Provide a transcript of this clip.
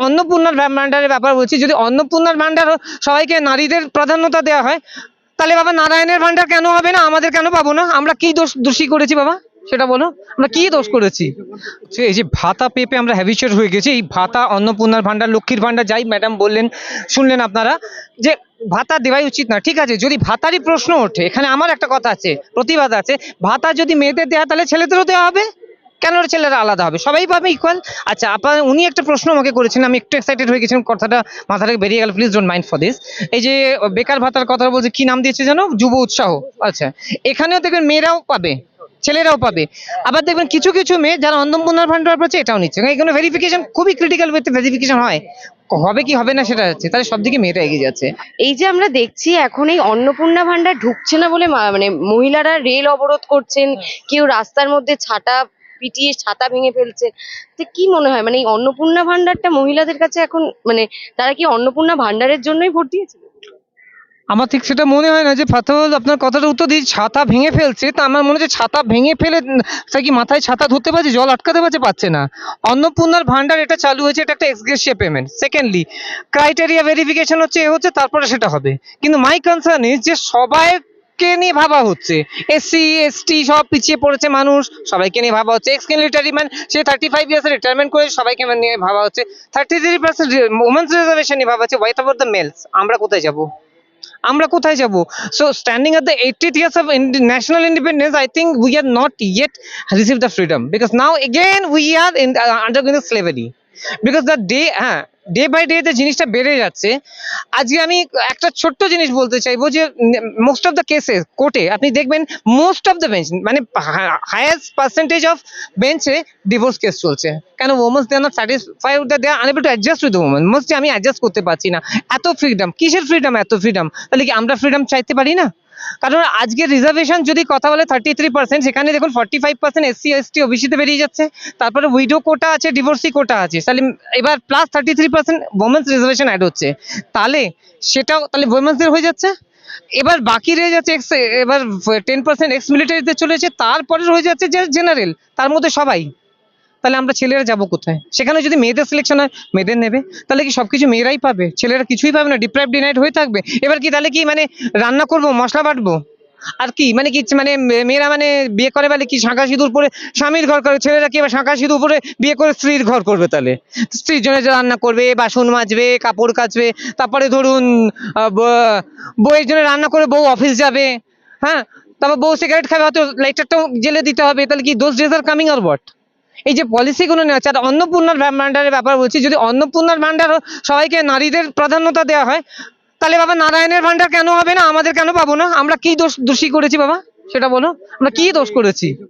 অন্নপূর্ণার ভান্ডারের ব্যাপার বলছি, যদি অন্নপূর্ণার ভান্ডার সবাইকে নারীদের প্রাধান্যতা দেওয়া হয়, তাহলে বাবা নারায়ণের ভান্ডার কেন হবে না? আমাদের কেন পাবো না? আমরা কি দোষী করেছি বাবা, সেটা বলো। আমরা কি দোষ করেছি? এই যে ভাতা পেপে আমরা হ্যাবিচুয়েট হয়ে গেছি, এই ভাতা, অন্নপূর্ণার ভান্ডার, লক্ষ্মীর ভান্ডার, যাই ম্যাডাম বললেন, শুনলেন আপনারা যে ভাতা দেওয়াই উচিত না। ঠিক আছে, যদি ভাতারই প্রশ্ন ওঠে, এখানে আমার একটা কথা আছে, প্রতিবাদ আছে। ভাতা যদি মেয়েদের দেওয়া, তাহলে ছেলেদেরও দেওয়া হবে কেন? ছেলেরা আলাদা হবে? সবাই পাবে ইকুয়াল। আচ্ছা, আপনার উনি একটা প্রশ্ন আমাকে করেছেন, আমি একটু এক্সাইটেড হয়ে গেছিলাম, কথাটা মাথা থেকে বেরিয়ে গেল, please don't mind for this. এই যে বেকার ভাতার কথা বলছে, কি নাম দিয়েছে জানো? যুব উৎসাহ। আচ্ছা, এখানেও দেখবেন মেয়েরাও পাবে, ছেলেরাও পাবে। আবার দেখবেন কিছু কিছু মেয়ে যারা অন্নপূর্ণার ভান্ডার পাচ্ছে, এটাও নিচ্ছে। এখানে ভেরিফিকেশন খুবই ক্রিটিক্যাল ওয়েতে ভেরিফিকেশন হয়, হবে কি হবে না সেটা হচ্ছে, তাহলে সব দিকে মেয়েরা এগিয়ে যাচ্ছে। এই যে আমরা দেখছি এখন এই অন্নপূর্ণা ভান্ডার ঢুকছে না বলে মানে মহিলারা রেল অবরোধ করছেন, কেউ রাস্তার মধ্যে ছাতা পিটিয়ে ছাতা ভেঙে ফেলছে। তো কি মনে হয়, মানে এই অন্নপূর্ণা ভান্ডারটা মহিলাদের কাছে এখন মানে তারা কি অন্নপূর্ণা ভান্ডারের জন্যই ভোট দিয়েছিল? আমার ঠিক সেটা মনে হয় না। যে ফাতাহুল আপনার কথাটা উত্তর দিই, ছাতা ভেঙে ফেলছে, তা আমার মনে হচ্ছে ছাতা ভেঙে ফেলে সে কি মাথায় ছাতা ধরতে পারছে, জল আটকাতে পারছে? পাচ্ছে না। অন্নপূর্ণার ভান্ডার এটা চালু হয়েছে, এটা একটা এক্সগ্রেসিয়া পেমেন্ট। সেকেন্ডলি ক্রাইটেরিয়া ভেরিফিকেশন হচ্ছে, এ হচ্ছে, তারপরে সেটা হবে। কিন্তু মাই কনসার্ন ইজ যে সবাইকে নিয়ে ভাবা হচ্ছে, এসসি এসটি সব পিছিয়ে পড়েছে মানুষ, সবাইকে নিয়ে ভাবা হচ্ছে। এক্স মিলিটারি ম্যান, সে 35 ইয়ার্স রিটায়ারমেন্ট করে, সবাইকে নিয়ে ভাবা হচ্ছে। 33% ওমেন্স রিজার্ভেশন নিয়ে ভাবা হচ্ছে। What about the males? আমরা কোথায় যাব? আমরা কোথায় যাব? So standing at the 80th years of national independence, I think we are not yet received the freedom, because now again we are in undergoing the slavery, because the day day by day যে জিনিসটা বেড়ে যাচ্ছে। আজকে আমি একটা ছোট্ট জিনিস বলতে চাইবো, যে মোস্ট অফ দ্য কেসেস কোর্টে আপনি দেখবেন, মোস্ট অফ দ্য বেঞ্চ, মানে হাইয়েস্ট পার্সেন্টেজ অফ বেঞ্চে ডিভোর্স কেস চলছে। কেন? Women's they are not satisfied, they are unable to adjust with women. Mostly আমি অ্যাডজাস্ট করতে পারছি না। এত ফ্রিডম, কিসের ফ্রিডম? এত ফ্রিডম, তাহলে কি আমরা ফ্রিডম চাইতে পারি না? কারণ আজকে রিজার্ভেশন যদি কথা বলে 33%, সেখানে দেখুন 45% এসসি এসটি ওবিসিতে বেরিয়ে যাচ্ছে। তারপরে উইডো কোটা আছে, ডিভোর্সি কোটা আছে, তাহলে এবার প্লাস 33% ওমেন্স রিজার্ভেশন অ্যাড হচ্ছে, তাহলে সেটাও তাহলে ওমেন্সদের হয়ে যাচ্ছে। এবার বাকি রয়ে যাচ্ছে এবার 10% এক্স মিলিটারিতে চলেছে, তারপরে হয়ে যাচ্ছে যে জেনারেল, তার মধ্যে সবাই। তাহলে আমরা ছেলেরা যাব কোথায়? সেখানে যদি মেয়েদের সিলেকশন হয়, মেয়েদের নেবে, তাহলে কি সবকিছু মেয়েরাই পাবে? ছেলেরা কিছুই পাবে না, ডিপ্রাইভ ডিনাইড হয়ে থাকবে। এবার কি তাহলে কি মানে রান্না করব, মশলা বাটবো, আর কি মানে কি মানে মেয়েরা মানে বিয়ে করে বলে কি শাঁখা সিঁদুর পরে স্বামীর ঘর করে, ছেলেরা কি এবার শাঁখা সিঁদুর পরে বিয়ে করে স্ত্রীর ঘর করবে? তাহলে স্ত্রীর জন্য যে রান্না করবে, বাসন মাজবে, কাপড় কাচবে, তারপরে ধরুন বউয়ের জন্য রান্না করে বউ অফিস যাবে, হ্যাঁ, তারপর বউ সিগারেট খাবে, হয়তো লাইটারটাও জেলে দিতে হবে। তাহলে কি those days are coming are what? এই যে পলিসিগুলো নেওয়া হচ্ছে। আর অন্নপূর্ণার ভান্ডারের ব্যাপার বলছি, যদি অন্নপূর্ণার ভান্ডার সবাইকে নারীদের প্রাধান্যতা দেওয়া হয়, তাহলে বাবা নারায়ণের ভান্ডার কেন হবে না? আমাদের কেন পাবো না? আমরা কি দোষী করেছি বাবা, সেটা বলো। আমরা কি দোষ করেছি?